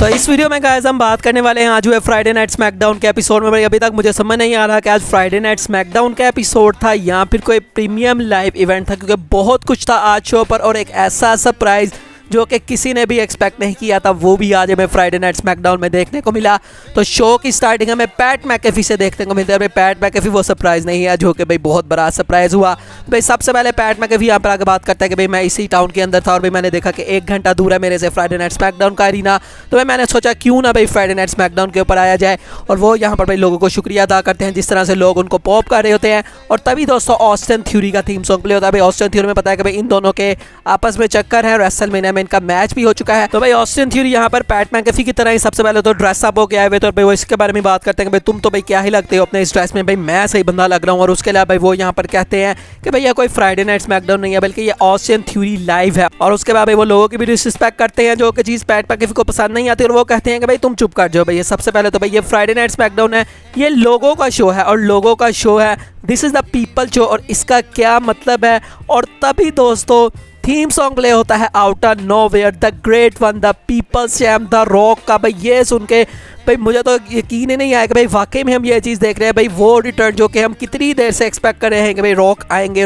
तो इस वीडियो में गाइस हम बात करने वाले हैं आज हुए फ्राइडे नाइट स्मैकडाउन के एपिसोड में। भाई अभी तक मुझे समझ नहीं आ रहा कि आज फ्राइडे नाइट स्मैकडाउन का एपिसोड था या फिर कोई प्रीमियम लाइव इवेंट था, क्योंकि बहुत कुछ था आज शो पर और एक ऐसा सरप्राइज जो कि किसी ने भी एक्सपेक्ट नहीं किया था वो भी आज हमें फ्राइडे नाइट स्मैकडाउन में देखने को मिला। तो शो की स्टार्टिंग हमें पैट मैकेफी से देखने को मिलता है। भाई पैट मैकेफी वो सरप्राइज नहीं है जो कि भाई बहुत बड़ा सरप्राइज हुआ। भाई सबसे पहले पैट मैकेफी यहाँ पर आगे बात करता है कि भाई मैं इसी टाउन के अंदर था और भाई मैंने देखा कि 1 घंटा दूर है मेरे से फ्राइडे नाइट स्मैकडाउन का एरिना। तो भाई मैंने सोचा क्यों ना भाई फ्राइडे नाइट स्मैकडाउन के ऊपर आया जाए। और वो यहाँ पर भाई लोगों को शुक्रिया अदा करते हैं जिस तरह से लोग उनको पॉप कर रहे होते हैं। और तभी दोस्तों ऑस्टिन थ्योरी का थीम सॉन्ग प्ले होता है। भाई ऑस्टिन थ्योरी में पता है कि भाई इन दोनों के आपस में चक्कर है, रेसलमेनिया में इनका मैच भी हो चुका है। तो भाई ऑस्टिन थ्योरी यहाँ पर पैट मैकेफी की तरह ही सबसे पहले तो ड्रेस अप होके आए हुए। तो भाई वो इसके बारे में बात करते हैं कि भाई तुम तो भाई क्या ही लगते हो अपने इस ड्रेस में, भाई मैं सही बंदा लग रहा हूँ। और उसके अलावा भाई वो यहाँ पर कहते हैं कि भाई ये कोई फ्राइडे नाइट स्मैकडाउन नहीं है बल्कि ये ऑस्टिन थ्योरी लाइव है। और उसके बाद भाई वो लोगों की भी डिसरिस्पेक्ट करते हैं जो कि चीज़ पैट मैकेफी को पसंद नहीं आती और वो कहते हैं कि भाई तुम चुप कर जाओ। भाई सबसे पहले तो भाई ये फ्राइडे नाइट स्मैकडाउन है, ये लोगों का शो है और लोगों का शो है, this is the people show. और इसका क्या मतलब है। और तभी दोस्तों थीम सॉन्ग प्ले होता है out of nowhere, the great one, the people's champ, the rock का। भाई ये सुन के भाई मुझे तो यकीन ही नहीं आया कि भाई वाकई में हम ये चीज़ देख रहे हैं। भाई वो रिटर्न जो कि हम कितनी देर से एक्सपेक्ट कर रहे हैं कि भाई रॉक आएंगे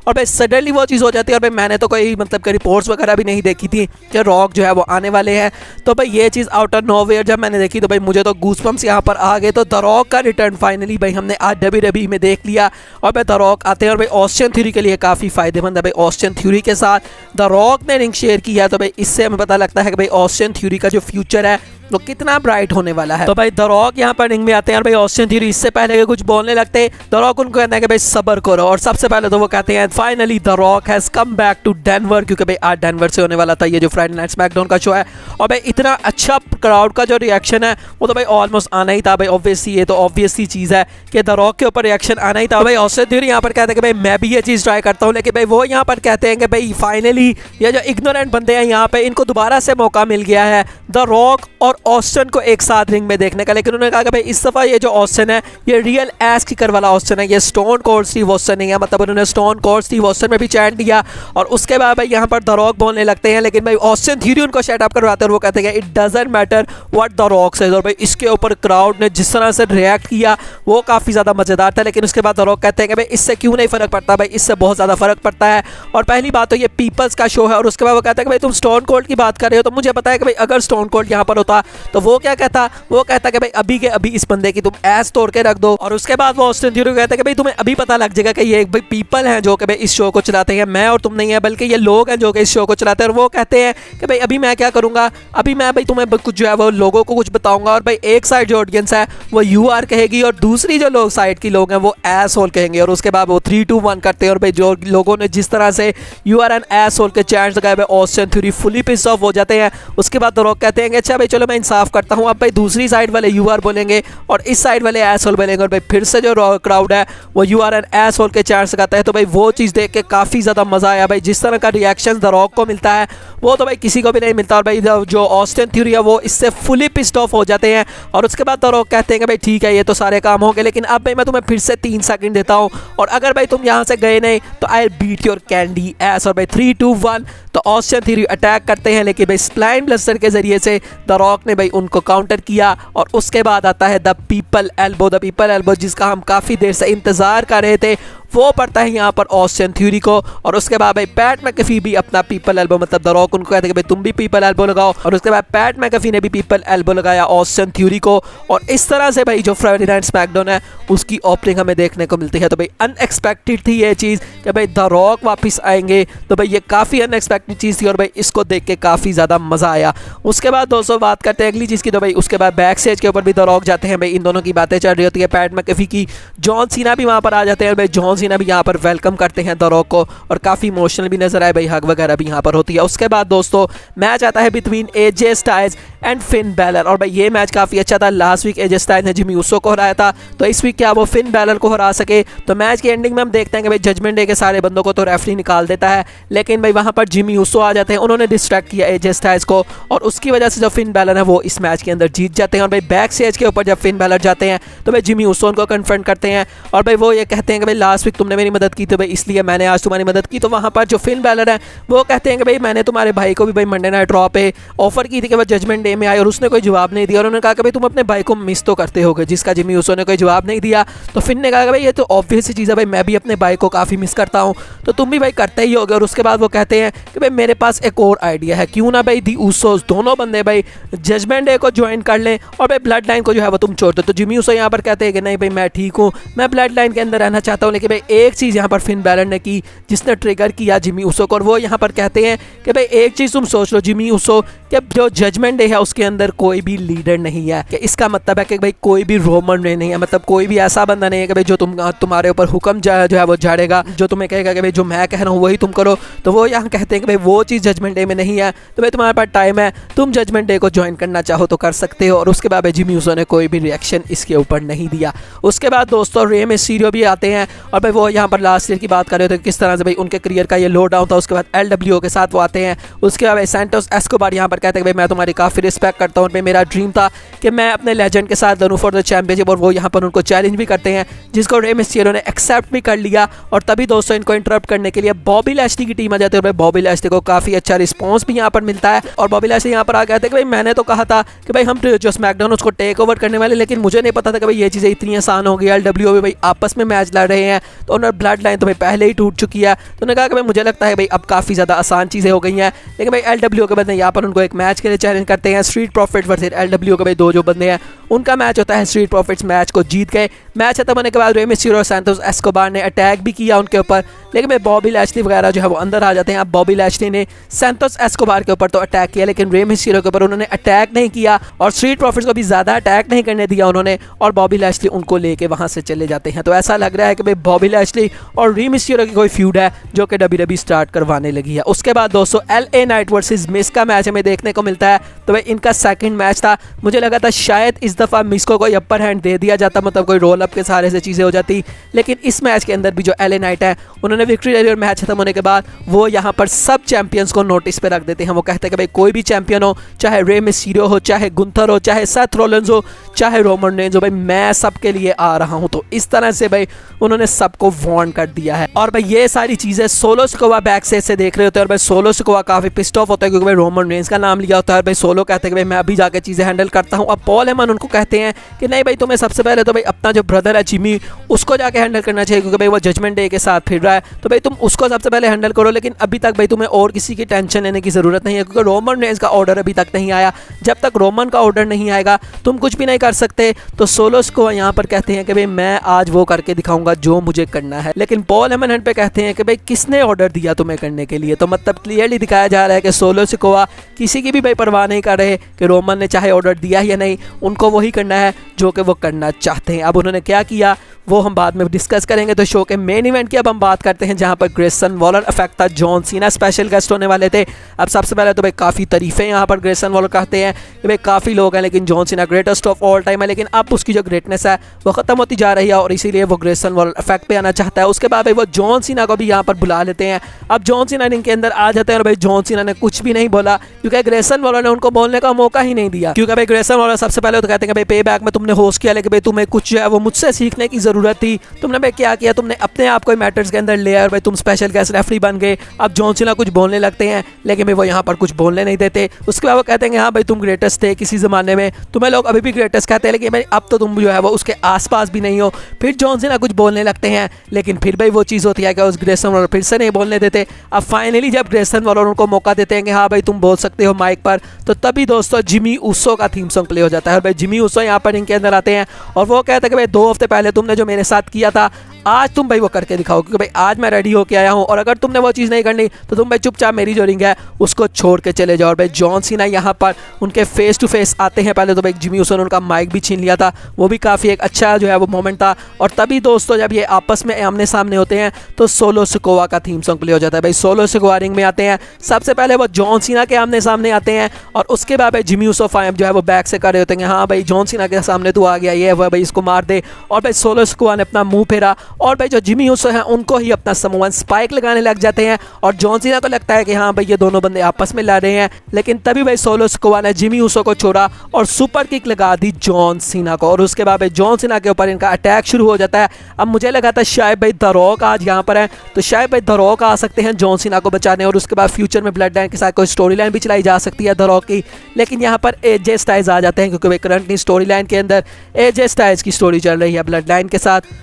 और भाई सडनली वो चीज़ हो जाती है। और भाई मैंने तो कोई मतलब कि रिपोर्ट्स वगैरह भी नहीं देखी थी कि रॉक जो है वो आने वाले हैं। तो भाई ये चीज़ आउट ऑफ नोवेयर जब मैंने देखी तो भाई मुझे तो गूसबम्स यहाँ पर आ गए। तो द रॉक का रिटर्न फाइनली भाई हमने आज WWE में देख लिया। और भाई द रॉक आते हैं और भाई ऑस्टिन थ्योरी के लिए काफ़ी फायदेमंद है। भाई ऑस्टिन थ्योरी के साथ द रॉक ने रिंग शेयर किया तो भाई इससे हमें पता लगता है कि भाई ऑस्टिन थ्योरी का जो फ्यूचर है वो कितना ब्राइट होने वाला है। तो भाई द रॉक यहाँ पर रिंग में आते हैं और भाई ऑस्टिन थ्योरी इससे पहले कि कुछ बोलने लगते द रॉक उनको कहते हैं कि भाई सब्र करो। और सबसे पहले तो वो कहते हैं finally the rock has come back to Denver, क्योंकि भाई आज डेनवर से होने वाला था ये जो फ्राइडे नाइट स्मैकडाउन का शो है। और भाई इतना अच्छा क्राउड का जो रिएक्शन है वो तो भाई ऑलमोस्ट आना ही था। भाई ऑब्वियसली ये तो ऑब्वियस सी चीज़ है कि द रॉक के ऊपर रिएक्शन आना ही था। भाई ऑस्टिन थ्योरी यहाँ पर कहते हैं कि भाई मैं भी ये चीज़ ट्राई करता हूँ, लेकिन भाई वो यहाँ पर कहते हैं कि भाई फाइनली ये जो इग्नोरेंट बंदे हैं यहाँ पे इनको दोबारा से मौका मिल गया है द रॉक और ऑस्टिन को एक साथ रिंग में देखने का। लेकिन उन्होंने कहा कि भाई इस दफ़ा ये जो ऑस्टिन है ये रियल एस किकर वाला ऑस्टिन है, ये स्टोन कोल्ड स्टीव ऑस्टिन नहीं है। मतलब उन्होंने स्टोन कोल्ड स्टीव ऑस्टिन में भी चैंट दिया। और उसके बाद भाई यहाँ पर द रॉक बोलने लगते हैं, लेकिन भाई ऑस्टिन थ्योरी उनको सेटअप करवाते हैं और वो कहते हैं it doesn't matter what the rock says. और भाई इसके ऊपर क्राउड ने जिस तरह से रिएक्ट किया वो काफ़ी ज़्यादा मज़ेदार था। लेकिन उसके बाद द रॉक कहते हैं कि भाई इससे क्यों नहीं फ़र्क पड़ता, भाई इससे बहुत ज़्यादा फ़र्क पड़ता है। और पहली बात तो ये पीपल्स का शो है। और उसके बाद वो कहता है कि भाई तुम स्टोन कोल्ड की बात कर रहे हो, तो मुझे पता है कि भाई अगर स्टोन कोल्ड यहाँ पर होता तो वो क्या कहता, वो कहता कि भाई अभी के अभी इस बंदे की तुम ऐस तोड़ के रख दो। और उसके बाद वो ऑस्टिन थ्योरी कहता है कि भाई तुम्हें अभी पता लग जाएगा कि ये भाई पीपल हैं जो कि भाई इस शो को चलाते हैं, मैं और तुम नहीं है बल्कि ये लोग हैं जो कि इस शो को चलाते हैं। और वो कहते हैं कि भाई अभी मैं क्या करूंगा, अभी मैं भाई तुम्हें कुछ जो है वो लोगों को कुछ बताऊंगा। और भाई एक साइड जो ऑडियंस है वो UR कहेगी और दूसरी जो लोग साइड की लोग हैं वो एस होल कहेंगे। और उसके बाद वो 3, 2, 1 करते हैं। और भाई जो लोगों ने जिस तरह से UR एंड एस होल के चैंट्स लगाए भाई Austin theory fully piss off हो जाते हैं। उसके बाद तो लोग कहते हैं कि अच्छा भाई चलो मैं इंसाफ करता हूँ, अब भाई दूसरी साइड वाले UR बोलेंगे और इस साइड वाले एस होल बोलेंगे। और भाई फिर से जो क्राउड है वो UR एंड एस होल के चैंट्स लगाता है। तो भाई वो चीज़ देख के काफ़ी ज़्यादा मज़ा आया। भाई जिस तरह का रिएक्शन द रॉक को मिलता है वो तो भाई किसी को भी नहीं मिलता। और भाई जो ऑस्टिन थ्योरी है वो इससे फुली पिस्ड ऑफ हो जाते हैं। और उसके बाद द रॉक कहते हैं कि भाई ठीक है ये तो सारे काम हो गए, लेकिन अब भाई मैं तुम्हें फिर से 3 सेकंड देता हूँ और अगर भाई तुम यहाँ से गए नहीं तो I beat your candy S. और भाई 3, 2, 1 तो ऑस्टिन थ्योरी अटैक करते हैं, लेकिन भाई स्प्लाइन ब्लस्टर के जरिए से द रॉक ने भाई उनको काउंटर किया। और उसके बाद आता है द पीपल एल्बो जिसका हम काफ़ी देर से इंतज़ार कर रहे थे, वो पड़ता है यहाँ पर ऑस्टिन थ्योरी को। और उसके बाद भाई पैट मैकेफी भी अपना पीपल एल्बो मतलब द रॉक उनको कहते हैं कि भाई तुम भी पीपल एल्बो लगाओ। और उसके बाद पैट मैकेफी ने भी पीपल एल्बो लगाया ऑस्टिन थ्योरी को। और इस तरह से भाई जो फ्राइडे नाइट स्मैकडाउन है उसकी ओपनिंग हमें देखने को मिलती है। तो भाई अनएक्सपेक्टेड थी ये चीज़ कि भाई द रॉक वापस आएंगे। तो भाई ये काफ़ी अनएक्सपेक्टेड चीज़ थी और भाई इसको देख के काफ़ी ज़्यादा मज़ा आया। उसके बाद दोस्तों बात करते हैं अगली चीज़ की। तो भाई उसके बाद बैक स्टेज के ऊपर भी द रॉक जाते हैं। भाई इन दोनों की बातें चल रही होती है, पैट मैकेफी की, जॉन सीना भी वहाँ पर आ जाते हैं। भाई जॉन सीना भी यहाँ पर वेलकम करते हैं द रॉक को और काफ़ी इमोशनल भी नजर आए। भाई हग वगैरह भी यहाँ पर होती है। उसके बाद दोस्तों मैच आता है between AJ styles and Finn Balor. और भाई ये मैच काफ़ी अच्छा था। लास्ट वीक AJ स्टाइल्स ने जिमी ऊसो को हराया था, तो इस वीक क्या वो फिन बैलर को हरा सके। तो मैच की एंडिंग में हम देखते हैं कि भाई जजमेंट डे के सारे बंदों को तो रेफरी निकाल देता है, लेकिन भाई वहाँ पर जिमी ऊसो आ जाते हैं। उन्होंने डिस्ट्रैक्ट किया AJ स्टाइल्स को और उसकी वजह से जो फिन बैलर है वो इस मैच के अंदर जीत जाते हैं। और भाई बैक स्टेज के ऊपर जब फिन बैलर जाते हैं तो भाई जिमी ऊसो उनको कन्फ्रंट करते हैं और भाई वो ये कहते हैं कि भाई लास्ट वीक तुमने मेरी मदद की तो भाई इसलिए मैंने आज तुम्हारी मदद की। तो वहाँ पर जो फिन बैलर है वो कहते हैं कि भाई मैंने तुम्हारे भाई को भी भाई मंडे नाइट रॉ पे ऑफर की थी कि वो जजमेंट डे रे में आए और उसने कोई जवाब नहीं दिया और उन्होंने कहा कि भाई तुम अपने भाई को मिस तो करते होगे, जिसका जिमी ऊसो ने कोई जवाब नहीं दिया। तो फिन ने कहा कि भाई ये तो ऑब्वियस सी चीज़ है भाई, मैं भी अपने भाई को काफ़ी मिस करता हूँ, तो तुम भी भाई करते ही होगे। और उसके बाद वो कहते हैं कि भाई मेरे पास एक और आइडिया है, क्यों ना भाई दी ऊसोस दोनों बंदे भाई जजमेंट डे को ज्वाइन कर लें और भाई ब्लड लाइन को जो है वो तुम छोड़ दो। तो जिमी ऊसो यहाँ पर कहते हैं कि नहीं भाई मैं ठीक हूँ, मैं ब्लड लाइन के अंदर रहना चाहता हूँ। लेकिन भाई एक चीज़ यहाँ पर फिन बैलन ने की जिसने ट्रिगर किया जिमी ऊसो को, और वो यहाँ पर कहते हैं कि भाई एक चीज़ तुम सोच लो जिमी ऊसो कि जो जजमेंट डे है उसके अंदर कोई भी लीडर नहीं है, कि इसका मतलब है कि भाई कोई भी रोमन रे नहीं है, मतलब कोई भी ऐसा बंदा नहीं है कि भाई जो तुम्हारे ऊपर हुक्म जो है वो झाड़ेगा, जो तुम्हें कहेगा कि भाई जो मैं कह रहा हूँ वही तुम करो। तो वो यहाँ कहते हैं कि भाई वो चीज़ जजमेंट डे में नहीं है, तो भाई तुम्हारे पास टाइम है, तुम जजमेंट डे को ज्वाइन करना चाहो तो कर सकते हो। और उसके बाद जिमी ऊसो ने कोई भी रिएक्शन इसके ऊपर नहीं दिया। उसके बाद दोस्तों रे मिस्टीरियो भी आते हैं और भाई वो यहाँ पर लास्ट ईयर की बात कर रहे थे किस तरह से भाई उनके करियर का ये लो डाउन था। उसके बाद LWO के साथ वो आते हैं। उसके बाद सैंटोस एस्कोबार यहाँ पर कहते हैं कि भाई मैं तुम्हारी काफ़ी रिस्पेक्ट करता हूँ, भाई मेरा ड्रीम था कि मैं अपने लेजेंड के साथ लड़ूं फॉर द चैंपियनशिप, और वो यहाँ पर उनको चैलेंज भी करते हैं जिसको रे मिस्टीरियो ने एक्सेप्ट भी कर लिया। और तभी दोस्तों इनको इंटरप्ट करने के लिए बॉबी लैशली की टीम आ जाती है और भाई बॉबी लैशली को काफ़ी अच्छा रिस्पॉन्स भी यहाँ पर मिलता है। और बॉबी लैशली यहाँ पर आ कहते हैं कि भाई मैंने तो कहा था कि भाई हम जो स्मैकडाउन उसको टेक ओवर करने वाले, लेकिन मुझे नहीं पता था कि भाई ये चीज़ें इतनी आसान हो गई। LWO भी भाई आपस में मैच लड़ रहे हैं, तो उन्होंने ब्लड लाइन तो भाई पहले ही टूट चुकी है। तो उन्होंने कहा कि भाई मुझे लगता है भाई अब काफ़ी ज़्यादा आसान चीज़ें हो गई हैं। लेकिन भाई LWO के बंदे यहाँ पर उनको एक मैच के लिए चैलेंज करते हैं। स्ट्रीट प्रॉफिट वर्सेस LWO के भाई दो जो बंदे हैं उनका मैच होता है। स्ट्रीट प्रॉफिट्स मैच को जीत गए। मैच खत्म होने के बाद रे मिस्टीरियो और सैंटोस एस्कोबार ने अटैक भी किया उनके ऊपर, लेकिन भाई बॉबी लैशली वगैरह जो है वो अंदर आ जाते हैं। अब बॉबी लैशली ने सैंटोस एस्कोबार के ऊपर तो अटैक किया, लेकिन रे मिस्टीरियो के ऊपर उन्होंने अटैक नहीं किया और स्ट्रीट प्रॉफिट्स को भी ज़्यादा अटैक नहीं करने दिया उन्होंने, और बॉबी लैशली उनको लेके वहाँ से चले जाते हैं। तो ऐसा लग रहा है कि भाई बॉबी लैशली और रे मिस्टीरियो की कोई फ्यूड है जो कि WWE स्टार्ट करवाने लगी है। उसके बाद दोस्तों LA नाइट वर्सेस मिस का मैच हमें देखने को मिलता है। तो भाई इनका सेकंड मैच था। मुझे लगा था शायद इस दफ़ा मिस को कोई अपर हैंड दे दिया जाता, मतलब कोई रोल अप के सहारे से चीज़ें हो जाती, लेकिन इस मैच के अंदर भी जो LA नाइट है उन्होंने विक्ट्री ले ली और मैच खत्म होने के बाद वो यहाँ पर सब चैंपियंस को नोटिस पे रख देते हैं। वो कहते हैं कि भाई कोई भी चैंपियन हो, चाहे रे मिस्टीरियो हो, चाहे गुंथर हो, चाहे सेथ रॉलिंस हो, चाहे रोमन रेंज हो, भाई मैं सबके लिए आ रहा हूँ। तो इस तरह से भाई उन्होंने सबको वार्न कर दिया है। और भाई ये सारी चीज़ें सोलो सिकोआ बैक से देख रहे होते हैं और भाई सोलो सिकोआ काफ़ी पिस्ड ऑफ होता है क्योंकि भाई रोमन रेंज का नाम लिया होता है। भाई सोलो कहते हैं कि भाई मैं अभी जाके चीज़ें हैंडल करता हूँ। अब पॉल हेमन उनको कहते हैं कि नहीं भाई तुम्हें सबसे पहले तो भाई अपना जो ब्रदर है जिमी उसको जाके हैंडल करना चाहिए, क्योंकि भाई वो जजमेंट डे के साथ फिर रहा है, तो भाई तुम उसको सबसे पहले हैंडल करो। लेकिन अभी तक भाई तुम्हें और किसी की टेंशन लेने की ज़रूरत नहीं है, क्योंकि रोमन रेंज का ऑर्डर अभी तक नहीं आया। जब तक रोमन का ऑर्डर नहीं आएगा तुम कुछ भी नहीं कर सकते। तो सोलो सिकोआ यहाँ पर कहते हैं कि भाई मैं आज वो करके दिखाऊंगा जो मुझे करना है। लेकिन पॉल हेमन पे कहते हैं कि भाई किसने ऑर्डर दिया तुम्हें करने के लिए। तो मतलब क्लियरली दिखाया जा रहा है कि सोलो सिकोआ किसी की भी भाई परवाह नहीं कर रहे कि रोमन ने चाहे ऑर्डर दिया या नहीं, उनको वही करना है जो कि वो करना चाहते हैं। अब उन्होंने क्या किया वो हम बाद में डिस्कस करेंगे। तो शो के मेन इवेंट की अब हम बात करते हैं, जहां पर ग्रेसन वॉलर अफेक्ट था, जॉन सीना स्पेशल गेस्ट होने वाले थे। अब सबसे पहले तो भाई काफ़ी तारीफें यहाँ पर ग्रेसन वॉलर कहते हैं कि भाई काफ़ी लोग हैं लेकिन John Cena greatest of all time है, लेकिन अब उसकी जो ग्रेटनेस है वो ख़त्म होती जा रही है और इसीलिए वो ग्रेसन वॉलर अफेक्ट पे आना चाहता है। उसके बाद भाई वो जॉन सीना को भी यहाँ पर बुला लेते हैं। अब जॉन सीना रिंग के अंदर आ जाते हैं और भाई जॉन सीना ने कुछ भी नहीं बोला क्योंकि ग्रेसन वॉलर ने उनको बोलने का मौका ही नहीं दिया। क्योंकि भाई ग्रेसन वॉलर सबसे पहले तो कहते हैं कि भाई पे बैक में तुमने होस्ट किया, लेकिन भाई तुम्हें कुछ जो है वो मुझसे सीखने की ज़रूरत थी। तुमने भाई क्या किया, तुमने अपने आप को मैटर्स के अंदर ले आए और भाई तुम स्पेशल गेस्ट रेफरी बन गए। अब जॉन सीना कुछ बोलने लगते हैं लेकिन भाई वो यहाँ पर कुछ बोलने नहीं देते। उसके बाद वो कहते हैं कि हाँ भाई तुम ग्रेटेस्ट थे किसी ज़माने में, तुम्हें लोग अभी भी ग्रेटेस्ट कहते हैं, लेकिन भाई अब तो तुम जो है वो उसके आसपास भी नहीं हो। फिर जॉन सीना कुछ बोलने लगते हैं लेकिन फिर भाई वो चीज़ होती है कि उस ग्रेसन वॉलर फिर से नहीं बोलने देते। अब फाइनली जब ग्रेसन वॉलर उनको मौका देते हैं कि हाँ भाई तुम बोल सकते हो माइक पर, तो तभी दोस्तों जिमी ऊसो का थीम सॉन्ग प्ले हो जाता है। और भाई जिमी ऊसो यहाँ पर इनके अंदर आते हैं और वो कहते हैं कि भाई 2 हफ्ते पहले तुमने जो मेरे साथ किया था आज तुम भाई वो करके दिखाओ, क्योंकि भाई आज मैं रेडी होके आया हूँ और अगर तुमने वो चीज़ नहीं करनी तो तुम भाई चुपचाप मेरी जो रिंग है उसको छोड़ के चले जाओ। और भाई जॉन सीना यहाँ पर उनके फेस टू फेस आते हैं। पहले तो भाई जिमी ऊसो ने उनका माइक भी छीन लिया था, वो भी काफ़ी एक अच्छा जो है वो मोमेंट था। और तभी दोस्तों जब ये आपस में आमने सामने होते हैं तो सोलो सिकोआ का थीम सॉन्ग प्ले हो जाता है। भाई सोलो सिकोआ रिंग में आते हैं, सबसे पहले वो जॉन सीना के आमने सामने आते हैं और उसके बाद भाई जिमी ऊसो जो है वो बैक से कर रहे होते हैं हाँ भाई जॉन सीना के सामने तू आ गया, ये है भाई इसको मार दे। और भाई सोलो सिकोआ ने अपना मुंह फेरा और भाई जो जिमी यूसो हैं उनको ही अपना समोवन स्पाइक लगाने लग जाते हैं और जॉन सीना को लगता है कि हाँ भाई ये दोनों बंदे आपस में लड़ रहे हैं, लेकिन तभी भाई सोलो सिकोआ ने जिमी यूसो को छोड़ा और सुपर किक लगा दी जॉन सीना को और उसके बाद भाई जॉन सीना के ऊपर इनका अटैक शुरू हो जाता है। अब मुझे लगा था शायद भाई द रॉक आज यहाँ पर है, तो शायद भाई द रॉक आ सकते हैं जॉन सीना को बचाने और उसके बाद फ्यूचर में ब्लड लाइन के साथ कोई स्टोरी लाइन भी चलाई जा सकती है द रॉक की, लेकिन यहाँ पर एजे स्टाइल्स आ जाते हैं क्योंकि भाई करंटली स्टोरी लाइन के अंदर एजे स्टाइल्स की स्टोरी चल रही है ब्लड लाइन के साथ।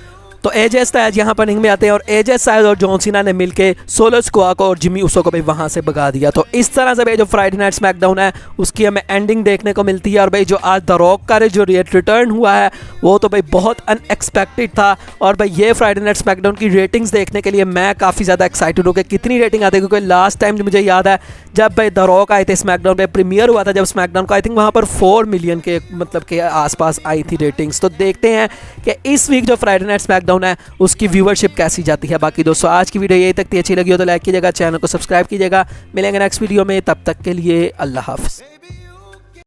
तो एजे स्टाइल्स यहाँ पर रिंग में आते हैं और एजे स्टाइल्स और जॉन सीना ने मिलके सोलो सिकोआ को और जिमी ऊसो को भी वहाँ से भगा दिया। तो इस तरह से भाई जो फ्राइडे नाइट स्मैकडाउन है उसकी हमें एंडिंग देखने को मिलती है और भाई जो आज द रॉक का जो रिटर्न हुआ है वो तो भाई बहुत अनएक्सपेक्टेड था और भाई ये फ्राइडे नाइट स्मैकडाउन की रेटिंग्स देखने के लिए मैं काफ़ी ज़्यादा एक्साइटेड हूँ कि कितनी रेटिंग आती है, क्योंकि लास्ट टाइम मुझे याद है जब भाई द रॉक आए थे स्मैकडाउन पे प्रीमियर हुआ था जब स्मैकडाउन को, आई थिंक वहाँ पर 4 मिलियन के मतलब के आसपास आई थी रेटिंग्स। तो देखते हैं कि इस वीक जो फ्राइडे नाइट स्मैकडाउन है उसकी व्यूअरशिप कैसी जाती है। बाकी दोस्तों आज की वीडियो यही तक थी, अच्छी लगी हो तो लाइक कीजिएगा, चैनल को सब्सक्राइब कीजिएगा। मिलेंगे नेक्स्ट वीडियो में, तब तक के लिए अल्लाह हाफ़िज़।